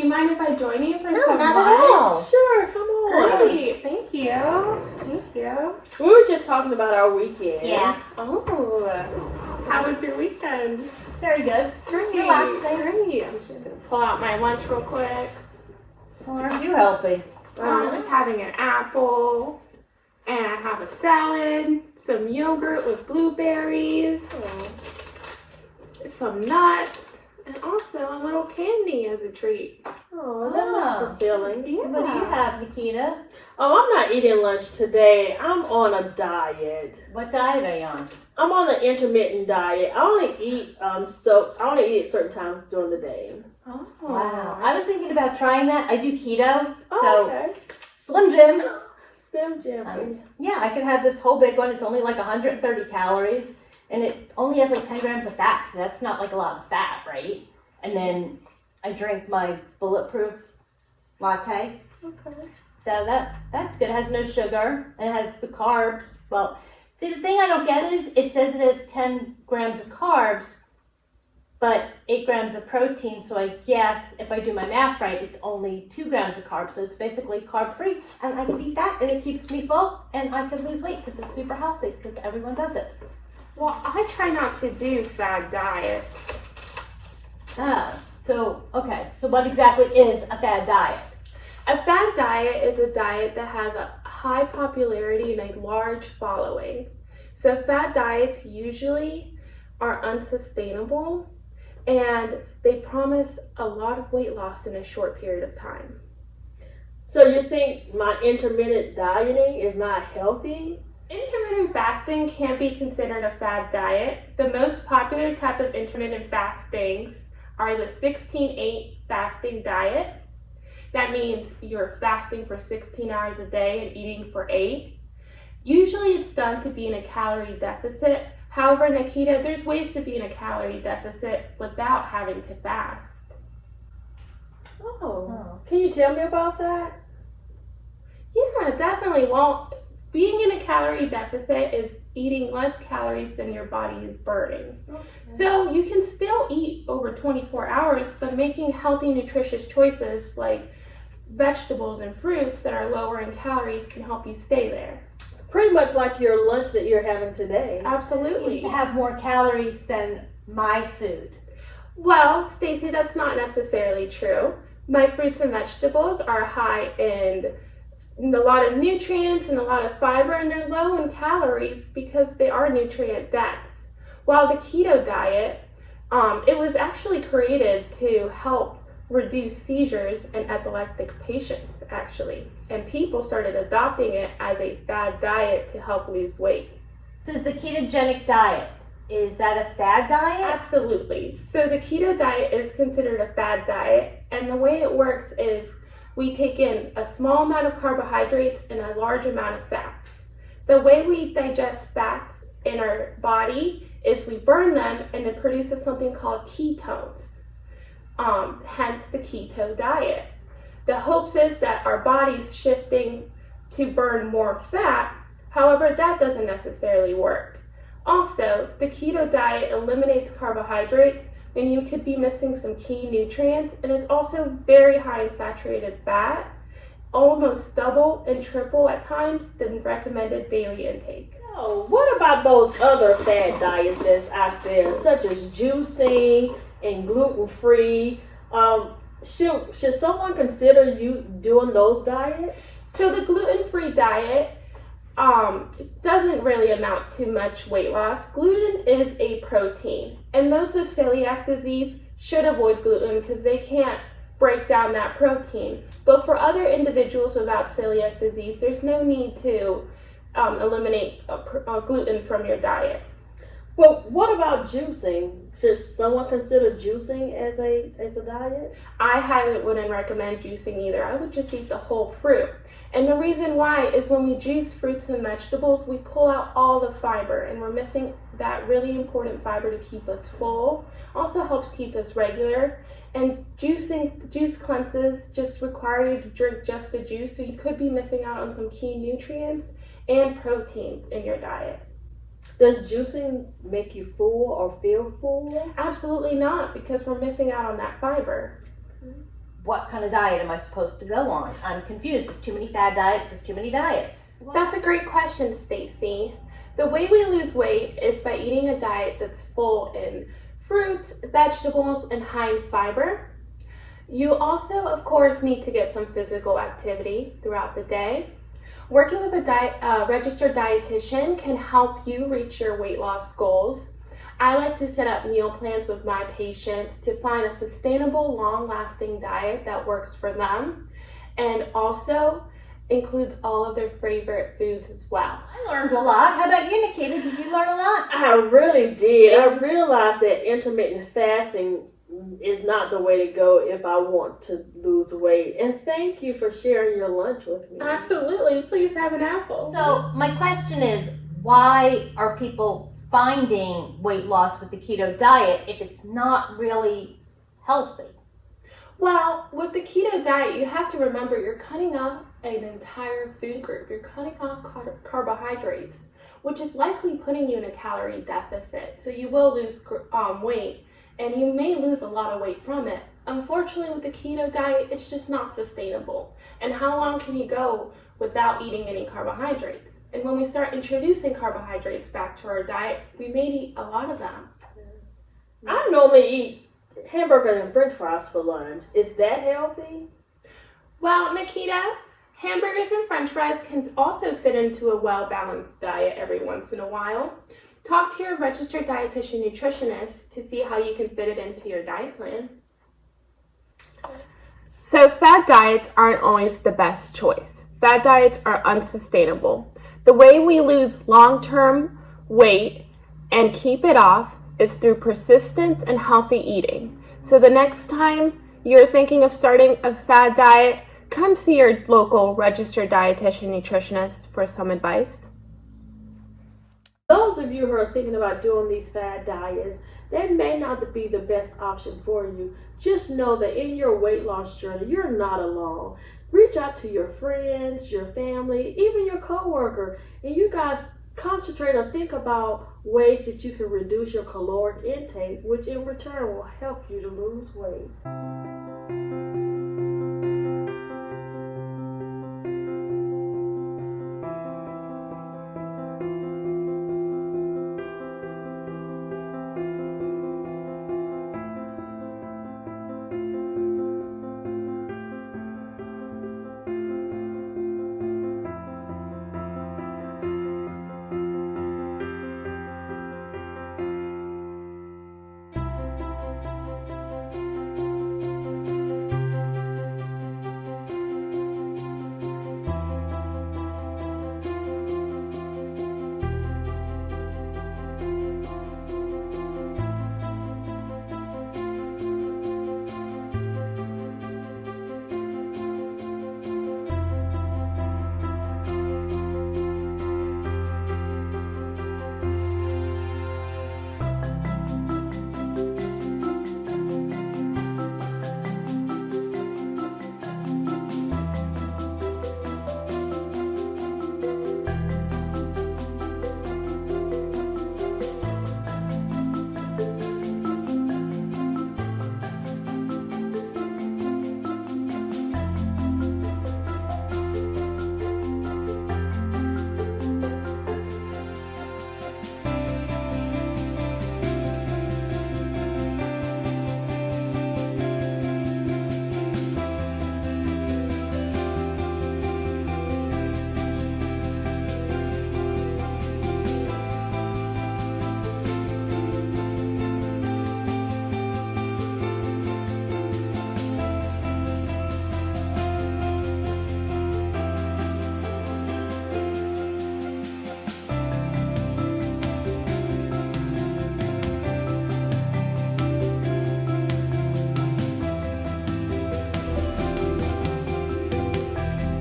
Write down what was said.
you mind if I join you for No, some not lunch? at all. Sure, come on. Great, thank you. Thank you. We were just talking about our weekend. Yeah, Oh, how was your weekend? very good. Great, Relaxing. great. I'm just gonna pull out my lunch real quick. Well, aren't you healthy? I'm just having an apple, and I have a salad, some yogurt with blueberries, some nuts, and also a little candy as a treat. Oh, that looks fulfilling. Yeah. What do you have, Nikita? Oh, I'm not eating lunch today. I'm on a diet. What diet are you on? I'm on an intermittent diet. I only eat at certain times during the day. Oh. Wow. I was thinking about trying that. I do keto, Oh, so okay. Slim Jim. Slim Jim. Yeah, I can have this whole big one. It's only like 130 calories, and it only has like 10 grams of fat, so that's not like a lot of fat, right? And then I drink my bulletproof latte. Okay. So that's good. It has no sugar, and it has the carbs. Well, see, the thing I don't get is it says it has 10 grams of carbs, but 8 grams of protein. So I guess if I do my math right, it's only 2 grams of carbs. So it's basically carb-free, and I can eat that, and it keeps me full, and I can lose weight because it's super healthy because everyone does it. Well, I try not to do fad diets. Okay. So what exactly is a fad diet? A fad diet is a diet that has a high popularity and a large following. So fad diets usually are unsustainable, and they promise a lot of weight loss in a short period of time. So you think my intermittent dieting is not healthy? Intermittent fasting can be considered a fad diet. The most popular type of intermittent fastings are the 16-8 fasting diet. That means you're fasting for 16 hours a day and eating for 8. Usually it's done to be in a calorie deficit. However, Nikita, there's ways to be in a calorie deficit without having to fast. Oh. Can you tell me about that? Yeah, definitely. Well, being in a calorie deficit is eating less calories than your body is burning. Okay. So you can still eat over 24 hours, but making healthy, nutritious choices like vegetables and fruits that are lower in calories can help you stay there. Pretty much like your lunch that you're having today. Absolutely. It seems to have more calories than my food. Well, Stacey, that's not necessarily true. My fruits and vegetables are high in a lot of nutrients and a lot of fiber, and they're low in calories because they are nutrient dense. While the keto diet, it was actually created to help reduce seizures in epileptic patients, actually. And people started adopting it as a fad diet to help lose weight. So is the ketogenic diet, is that a fad diet? Absolutely. So the keto diet is considered a fad diet, and the way it works is we take in a small amount of carbohydrates and a large amount of fats. The way we digest fats in our body is we burn them, and it produces something called ketones. Hence the keto diet. The hopes is that our body's shifting to burn more fat. However, that doesn't necessarily work. Also, the keto diet eliminates carbohydrates, and you could be missing some key nutrients, and it's also very high in saturated fat, almost double and triple at times the recommended daily intake. Oh, what about those other fad diets that's out there, such as juicing and gluten-free? Should someone consider you doing those diets? So the gluten-free diet doesn't really amount to much weight loss. Gluten is a protein, and those with celiac disease should avoid gluten because they can't break down that protein. But for other individuals without celiac disease, there's no need to eliminate gluten from your diet. Well, what about juicing? Should someone consider juicing as a diet? I highly wouldn't recommend juicing either. I would just eat the whole fruit. And the reason why is when we juice fruits and vegetables, we pull out all the fiber, and we're missing that really important fiber to keep us full. Also helps keep us regular. And juice cleanses just require you to drink just the juice, so you could be missing out on some key nutrients and proteins in your diet. Does juicing make you full or feel full? Absolutely not, because we're missing out on that fiber. what kind of diet am I supposed to go on? I'm confused. There's too many fad diets. There's too many diets. That's a great question, Stacy. The way we lose weight is by eating a diet that's full in fruits, vegetables, and high in fiber. You also, of course, need to get some physical activity throughout the day. Working with a registered dietitian can help you reach your weight loss goals. I like to set up meal plans with my patients to find a sustainable, long-lasting diet that works for them, and also includes all of their favorite foods as well. I learned a lot. How about you, Nikita? Did you learn a lot? I really did. I realized that intermittent fasting is not the way to go if I want to lose weight. And thank you for sharing your lunch with me. Absolutely. Please have an apple. So my question is, why are people finding weight loss with the keto diet if it's not really healthy? Well, with the keto diet, you have to remember you're cutting out an entire food group. You're cutting out carbohydrates, which is likely putting you in a calorie deficit. So you will lose weight, and you may lose a lot of weight from it. Unfortunately, with the keto diet, it's just not sustainable. And how long can you go without eating any carbohydrates? And when we start introducing carbohydrates back to our diet, we may eat a lot of them. I normally eat hamburgers and french fries for lunch. Is that healthy? Well, Nikita, hamburgers and french fries can also fit into a well-balanced diet every once in a while. Talk to your registered dietitian nutritionist to see how you can fit it into your diet plan. So fad diets aren't always the best choice. Fad diets are unsustainable. The way we lose long-term weight and keep it off is through persistent and healthy eating. So the next time you're thinking of starting a fad diet, come see your local registered dietitian nutritionist for some advice. Those of you who are thinking about doing these fad diets, that may not be the best option for you. Just know that in your weight loss journey, you're not alone. Reach out to your friends, your family, even your coworker, and you guys concentrate or think about ways that you can reduce your caloric intake, which in return will help you to lose weight.